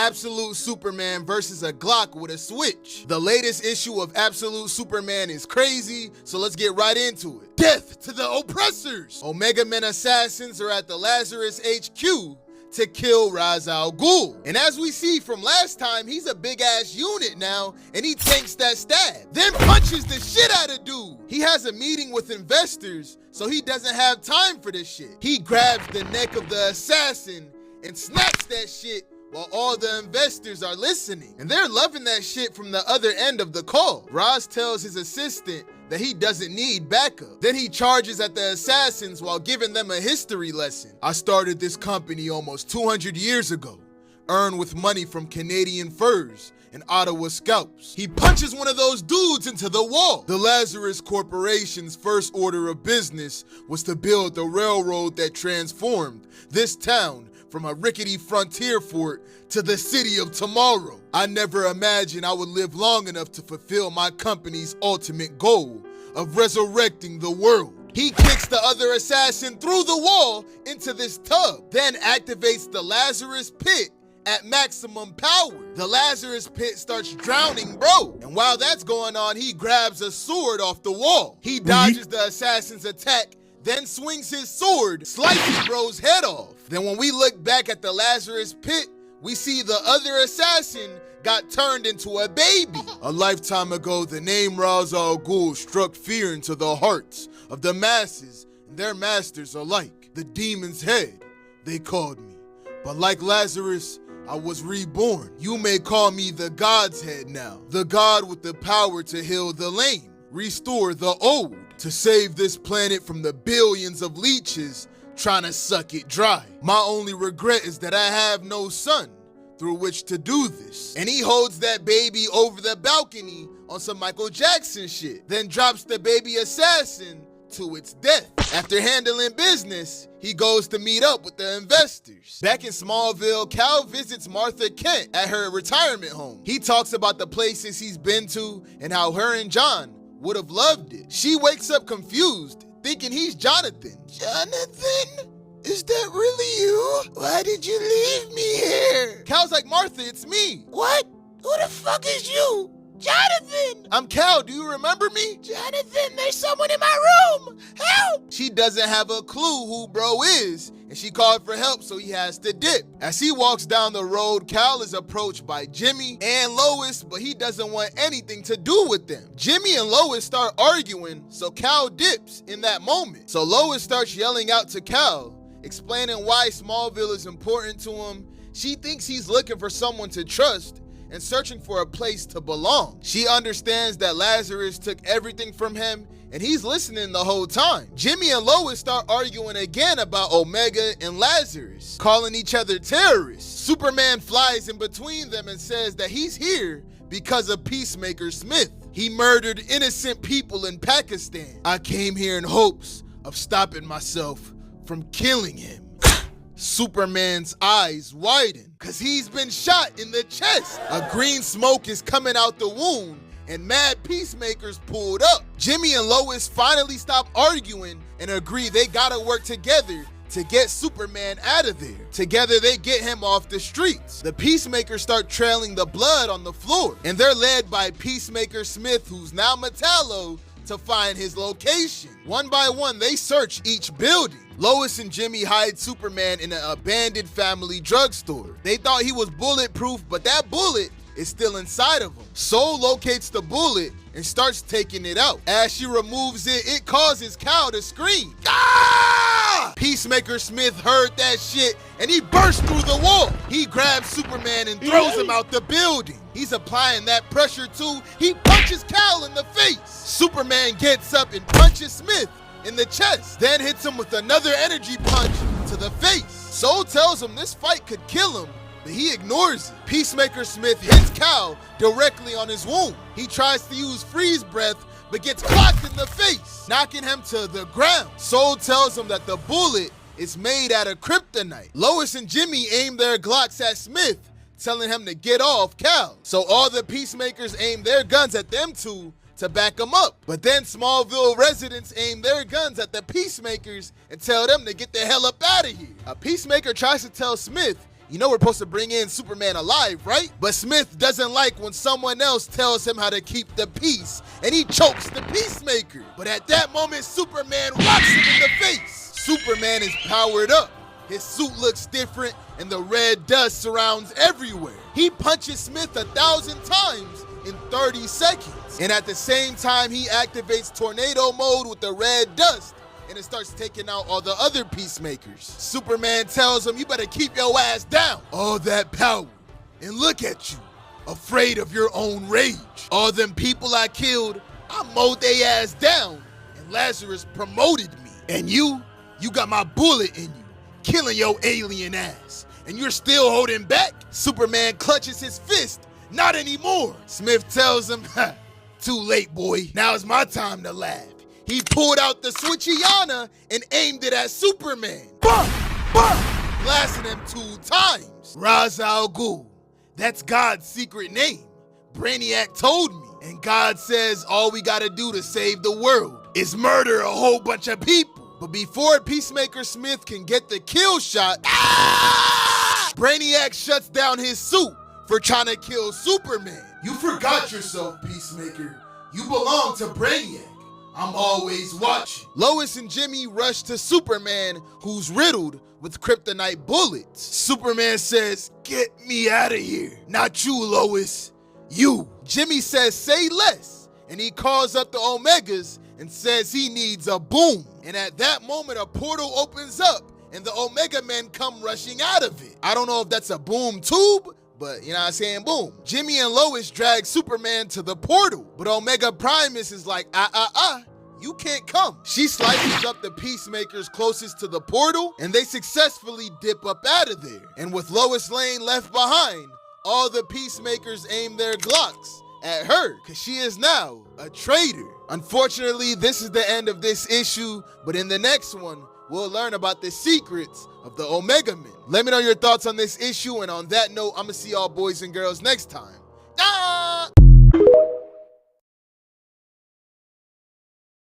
Absolute Superman versus a Glock with a switch. The latest issue of Absolute Superman is crazy, so let's get right into it. Death to the oppressors! Omega Men assassins are at the Lazarus HQ to kill Ra's al Ghul. And as we see from last time, he's a big ass unit now, and he tanks that stab. Then punches the shit out of dude. He has a meeting with investors, so he doesn't have time for this shit. He grabs the neck of the assassin and snaps that shit while all the investors are listening. And they're loving that shit from the other end of the call. Ra's tells his assistant that he doesn't need backup. Then he charges at the assassins while giving them a history lesson. I started this company almost 200 years ago, earned with money from Canadian furs and Ottawa scalps. He punches one of those dudes into the wall. The Lazarus Corporation's first order of business was to build the railroad that transformed this town from a rickety frontier fort to the city of tomorrow. I never imagined I would live long enough to fulfill my company's ultimate goal of resurrecting the world. He kicks the other assassin through the wall into this tub, then activates the Lazarus Pit at maximum power. The Lazarus Pit starts drowning bro, and while that's going on, he grabs a sword off the wall. He dodges the assassin's attack, then swings his sword, slicing bro's head off. Then when we look back at the Lazarus Pit, we see the other assassin got turned into a baby. A lifetime ago, the name Ra's al Ghul struck fear into the hearts of the masses and their masters alike. The demon's head, they called me. But like Lazarus, I was reborn. You may call me the God's head now. The God with the power to heal the lame, restore the old, to save this planet from the billions of leeches trying to suck it dry. My only regret is that I have no son through which to do this. And he holds that baby over the balcony on some Michael Jackson shit, then drops the baby assassin to its death. After handling business, he goes to meet up with the investors. Back in Smallville, Cal visits Martha Kent at her retirement home. He talks about the places he's been to and how her and John would have loved it. She wakes up confused, thinking he's Jonathan. Jonathan? Is that really you? Why did you leave me here? Cal's like, Martha, it's me. What? Who the fuck is you? Jonathan! I'm Cal, do you remember me? Jonathan, there's someone in my room! Help! She doesn't have a clue who bro is, and she called for help, so he has to dip. As he walks down the road, Cal is approached by Jimmy and Lois, but he doesn't want anything to do with them. Jimmy and Lois start arguing, so Cal dips in that moment. So Lois starts yelling out to Cal, explaining why Smallville is important to him. She thinks he's looking for someone to trust and searching for a place to belong. She understands that Lazarus took everything from him, and he's listening the whole time. Jimmy and Lois start arguing again about Omega and Lazarus, calling each other terrorists. Superman flies in between them and says that he's here because of Peacemaker Smith. He murdered innocent people in Pakistan. I came here in hopes of stopping myself from killing him. Superman's eyes widen, cause he's been shot in the chest. A green smoke is coming out the wound, and mad Peacemakers pulled up. Jimmy and Lois finally stop arguing and agree they gotta work together to get Superman out of there. Together they get him off the streets. The Peacemakers start trailing the blood on the floor, and they're led by Peacemaker Smith, who's now Metallo, to find his location. One by one, they search each building. Lois and Jimmy hide Superman in an abandoned family drugstore. They thought he was bulletproof, but that bullet is still inside of him. Soul locates the bullet and starts taking it out. As she removes it, it causes Cal to scream. Ah! Peacemaker Smith heard that shit and he burst through the wall. He grabs Superman and throws him out the building. He's applying that pressure too. He punches Cal in the face. Superman gets up and punches Smith in the chest, then hits him with another energy punch to the face. Soul tells him this fight could kill him, but he ignores it. Peacemaker Smith hits Cal directly on his wound. He tries to use freeze breath, but gets clocked in the face, knocking him to the ground. Soul tells him that the bullet is made out of kryptonite. Lois and Jimmy aim their Glocks at Smith, telling him to get off Cal. So all the Peacemakers aim their guns at them two to back them up. But then Smallville residents aim their guns at the Peacemakers and tell them to get the hell up out of here. A Peacemaker tries to tell Smith You know we're supposed to bring in Superman alive, right? But Smith doesn't like when someone else tells him how to keep the peace, and he chokes the Peacemaker. But at that moment, Superman rocks him in the face. Superman is powered up. His suit looks different, and the red dust surrounds everywhere. He punches Smith 1,000 times in 30 seconds. And at the same time, he activates tornado mode with the red dust, and it starts taking out all the other Peacemakers. Superman tells him, you better keep your ass down. All that power, and look at you, afraid of your own rage. All them people I killed, I mowed they ass down, and Lazarus promoted me. And you got my bullet in you, killing your alien ass, and you're still holding back? Superman clutches his fist. Not anymore. Smith tells him, too late, boy. Now it's my time to laugh. He pulled out the Switchiana and aimed it at Superman. Bah! Bah! Blasting him 2 times. Ra's al Ghul. That's God's secret name. Brainiac told me. And God says all we gotta do to save the world is murder a whole bunch of people. But before Peacemaker Smith can get the kill shot, Brainiac shuts down his suit for trying to kill Superman. You forgot yourself, Peacemaker. You belong to Brainiac. I'm always watching. Lois and Jimmy rush to Superman, who's riddled with kryptonite bullets. Superman says, get me out of here. Not you, Lois. You. Jimmy says, say less. And he calls up the Omegas and says he needs a boom. And at that moment, a portal opens up and the Omega Men come rushing out of it. I don't know if that's a boom tube, but you know what I'm saying, boom. Jimmy and Lois drag Superman to the portal, but Omega Primus is like, you can't come. She slices up the Peacemakers closest to the portal, and they successfully dip up out of there. And with Lois Lane left behind, all the Peacemakers aim their Glocks at her, because she is now a traitor. Unfortunately, this is the end of this issue, but in the next one, we'll learn about the secrets of the Omega Men. Let me know your thoughts on this issue, and on that note, I'm gonna see y'all boys and girls next time.